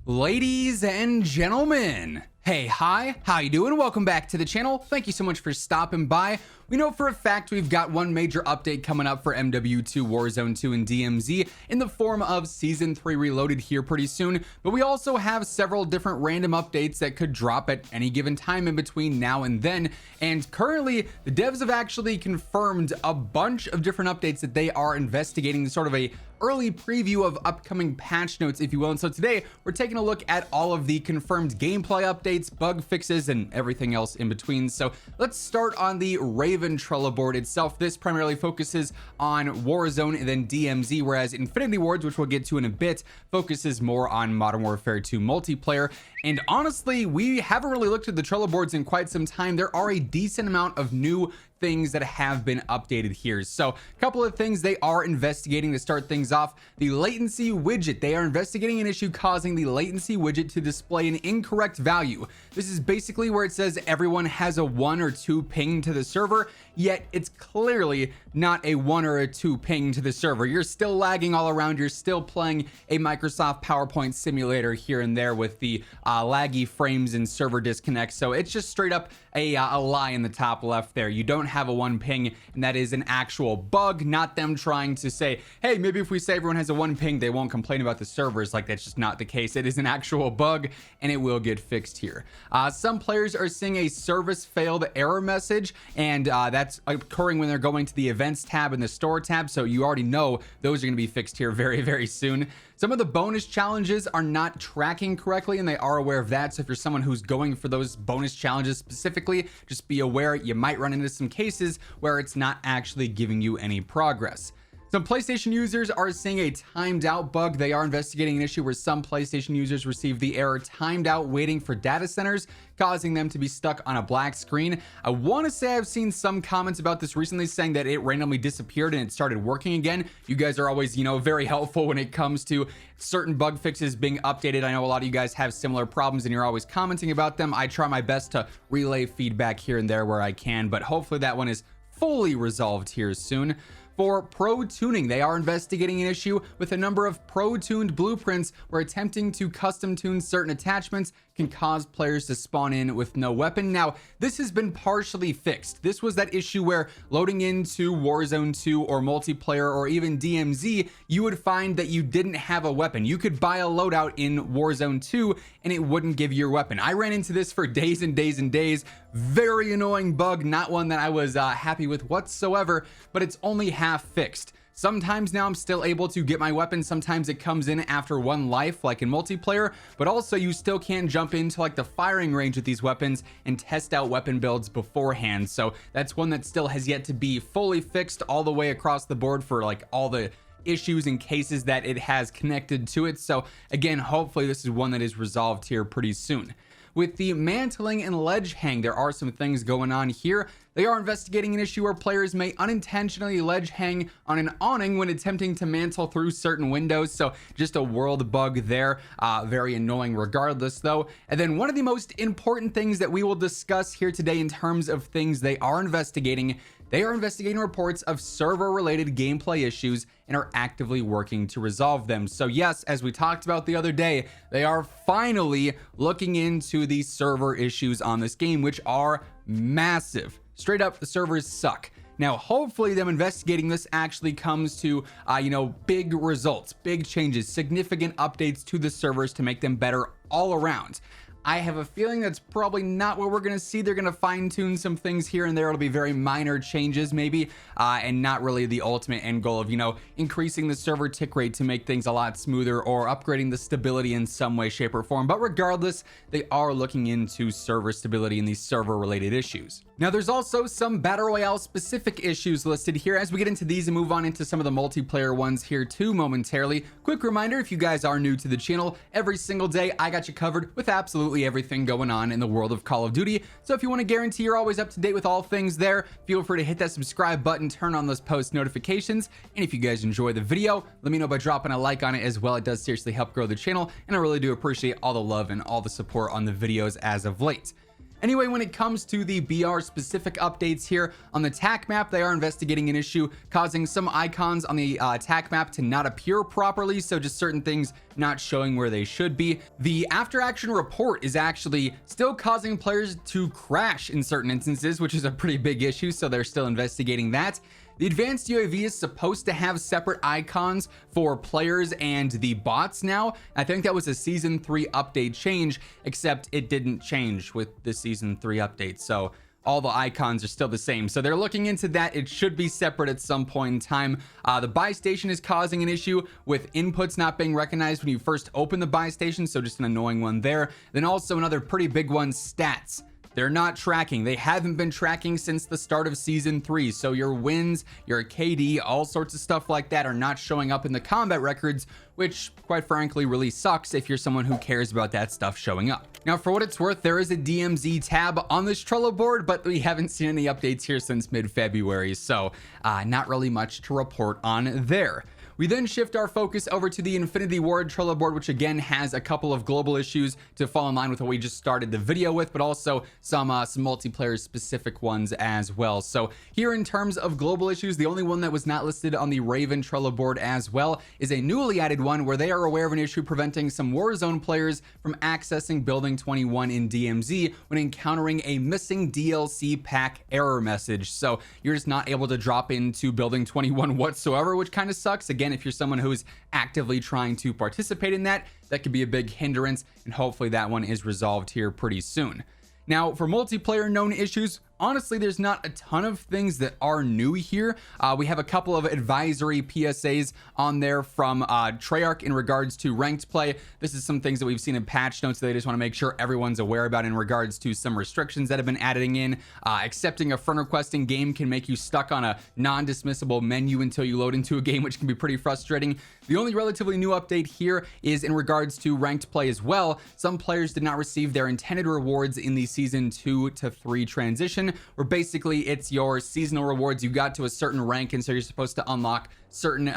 Ladies and gentlemen, hey, hi, how you doing? Welcome back to the channel. Thank you so much for stopping by. We know for a fact we've got one major update coming up for MW2 Warzone 2 and DMZ in the form of Season 3 Reloaded here pretty soon, but we also have several different random updates that could drop at any given time in between now and then, and currently the devs have actually confirmed a bunch of different updates that they are investigating, sort of a early preview of upcoming patch notes, if you will. And so today we're taking a look at all of the confirmed gameplay updates, bug fixes, and everything else in between. So let's start on the Raven Trello board itself. This primarily focuses on Warzone and then DMZ, whereas Infinity Wards, which we'll get to in a bit, focuses more on Modern Warfare 2 multiplayer. And honestly, we haven't really looked at the Trello boards in quite some time. There are a decent amount of new things that have been updated here. So a couple of things they are investigating to start things off. The latency widget. They are investigating an issue causing the latency widget to display an incorrect value. This is basically where it says everyone has a 1 or 2 ping to the server, yet it's clearly not a 1 or a 2 ping to the server. You're still lagging all around. You're still playing a Microsoft PowerPoint simulator here and there with the laggy frames and server disconnects. So it's just straight up a lie in the top left there. You don't have a 1 ping, and that is an actual bug, not them trying to say, hey, maybe if we say everyone has a 1 ping, they won't complain about the servers. Like, that's just not the case. It is an actual bug, and it will get fixed here. Some players are seeing a service failed error message, and that's occurring when they're going to the events tab and the store tab. So you already know those are going to be fixed here very, very soon. Some of the bonus challenges are not tracking correctly, and they are aware of that. So if you're someone who's going for those bonus challenges specifically, just be aware you might run into some cases where it's not actually giving you any progress. Some PlayStation users are seeing a timed out bug. They are investigating an issue where some PlayStation users receive the error timed out waiting for data centers, causing them to be stuck on a black screen. I want to say I've seen some comments about this recently saying that it randomly disappeared and it started working again. You guys are always, very helpful when it comes to certain bug fixes being updated. I know a lot of you guys have similar problems and you're always commenting about them. I try my best to relay feedback here and there where I can, but hopefully that one is fully resolved here soon. For pro tuning, they are investigating an issue with a number of pro tuned blueprints where attempting to custom tune certain attachments can cause players to spawn in with no weapon. Now, this has been partially fixed. This was that issue where loading into Warzone 2 or multiplayer or even DMZ, you would find that you didn't have a weapon. You could buy a loadout in Warzone 2 and it wouldn't give you your weapon. I ran into this for days and days and days. Very annoying bug, not one that I was happy with whatsoever, but it's only half fixed. Sometimes now I'm still able to get my weapon. Sometimes it comes in after 1 life, like in multiplayer, but also you still can't jump into like the firing range with these weapons and test out weapon builds beforehand. So that's one that still has yet to be fully fixed all the way across the board for like all the issues and cases that it has connected to it. So again, hopefully this is one that is resolved here pretty soon. With the mantling and ledge hang, there are some things going on here. They are investigating an issue where players may unintentionally ledge hang on an awning when attempting to mantle through certain windows. So just a world bug there. Very annoying regardless though. And then one of the most important things that we will discuss here today in terms of things they are investigating reports of server-related gameplay issues and are actively working to resolve them. So yes, as we talked about the other day, they are finally looking into the server issues on this game, which are massive. Straight up, the servers suck. Now, hopefully them investigating this actually comes to, big results, big changes, significant updates to the servers to make them better all around. I have a feeling that's probably not what we're going to see. They're going to fine tune some things here and there. It'll be very minor changes maybe, and not really the ultimate end goal of, increasing the server tick rate to make things a lot smoother or upgrading the stability in some way, shape, or form. But regardless, they are looking into server stability and these server related issues. Now, there's also some Battle Royale specific issues listed here. As we get into these and move on into some of the multiplayer ones here too momentarily, quick reminder, if you guys are new to the channel, every single day I got you covered with absolutely everything going on in the world of Call of Duty. So if you want to guarantee you're always up to date with all things there, feel free to hit that subscribe button, turn on those post notifications. And if you guys enjoy the video, let me know by dropping a like on it as well. It does seriously help grow the channel, and I really do appreciate all the love and all the support on the videos as of late. Anyway, when it comes to the BR specific updates here on the TAC map, they are investigating an issue causing some icons on the TAC map to not appear properly. So just certain things not showing where they should be. The after action report is actually still causing players to crash in certain instances, which is a pretty big issue, so they're still investigating that. The advanced UAV is supposed to have separate icons for players and the bots now. I think that was a season 3 update change, except it didn't change with the season 3 update. So all the icons are still the same. So they're looking into that. It should be separate at some point in time. The buy station is causing an issue with inputs not being recognized when you first open the buy station. So just an annoying one there. Then also another pretty big one, stats. They're not tracking. They haven't been tracking since the start of season 3. So your wins, your KD, all sorts of stuff like that are not showing up in the combat records, which quite frankly really sucks if you're someone who cares about that stuff showing up. Now, for what it's worth, there is a DMZ tab on this Trello board, but we haven't seen any updates here since mid-February. So not really much to report on there. We then shift our focus over to the Infinity Ward Trello board, which again has a couple of global issues to fall in line with what we just started the video with, but also some multiplayer specific ones as well. So here in terms of global issues, the only one that was not listed on the Raven Trello board as well is a newly added one where they are aware of an issue preventing some Warzone players from accessing Building 21 in DMZ when encountering a missing DLC pack error message. So you're just not able to drop into Building 21 whatsoever, which kind of sucks. Again, if you're someone who's actively trying to participate in that, that could be a big hindrance, and hopefully that one is resolved here pretty soon. Now, for multiplayer known issues, honestly, there's not a ton of things that are new here. We have a couple of advisory PSAs on there from Treyarch in regards to ranked play. This is some things that we've seen in patch notes that they just want to make sure everyone's aware about in regards to some restrictions that have been adding in. Accepting a friend request in game can make you stuck on a non-dismissible menu until you load into a game, which can be pretty frustrating. The only relatively new update here is in regards to ranked play as well. Some players did not receive their intended rewards in the season 2 to 3 transition, where basically it's your seasonal rewards. You got to a certain rank, and so you're supposed to unlock certain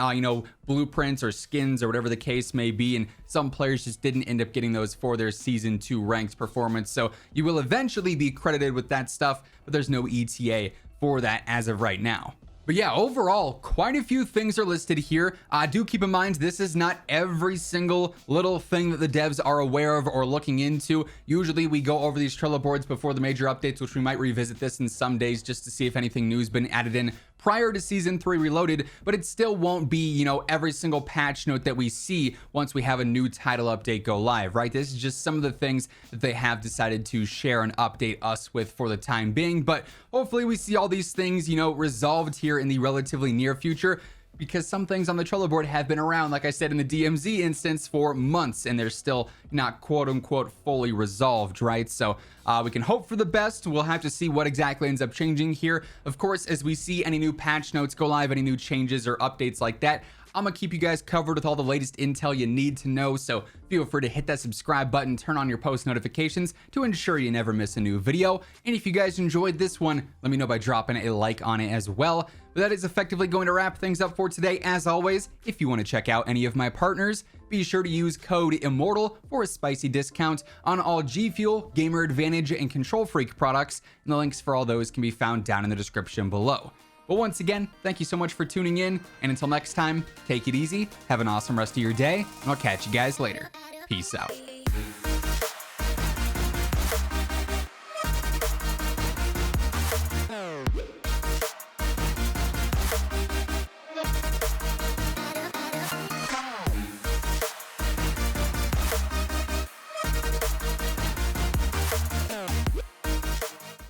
blueprints or skins or whatever the case may be, and some players just didn't end up getting those for their season 2 ranked performance. So you will eventually be credited with that stuff, but there's no ETA for that as of right now. But yeah, overall, quite a few things are listed here. Do keep in mind, this is not every single little thing that the devs are aware of or looking into. Usually we go over these Trello boards before the major updates, which we might revisit this in some days just to see if anything new has been added in prior to season 3 reloaded, but it still won't be, every single patch note that we see once we have a new title update go live, right? This is just some of the things that they have decided to share and update us with for the time being, but hopefully we see all these things, resolved here in the relatively near future, because some things on the Trello board have been around, like I said, in the DMZ instance for months, and they're still not quote unquote fully resolved, right? So we can hope for the best. We'll have to see what exactly ends up changing here. Of course, as we see any new patch notes go live, any new changes or updates like that, I'm gonna keep you guys covered with all the latest intel you need to know, so feel free to hit that subscribe button, turn on your post notifications to ensure you never miss a new video. And if you guys enjoyed this one, let me know by dropping a like on it as well. But that is effectively going to wrap things up for today. As always, if you want to check out any of my partners, be sure to use code IMMORTAL for a spicy discount on all G Fuel, Gamer Advantage, and Control Freak products, and the links for all those can be found down in the description below. But once again, thank you so much for tuning in, and until next time, take it easy, have an awesome rest of your day, and I'll catch you guys later. Peace out.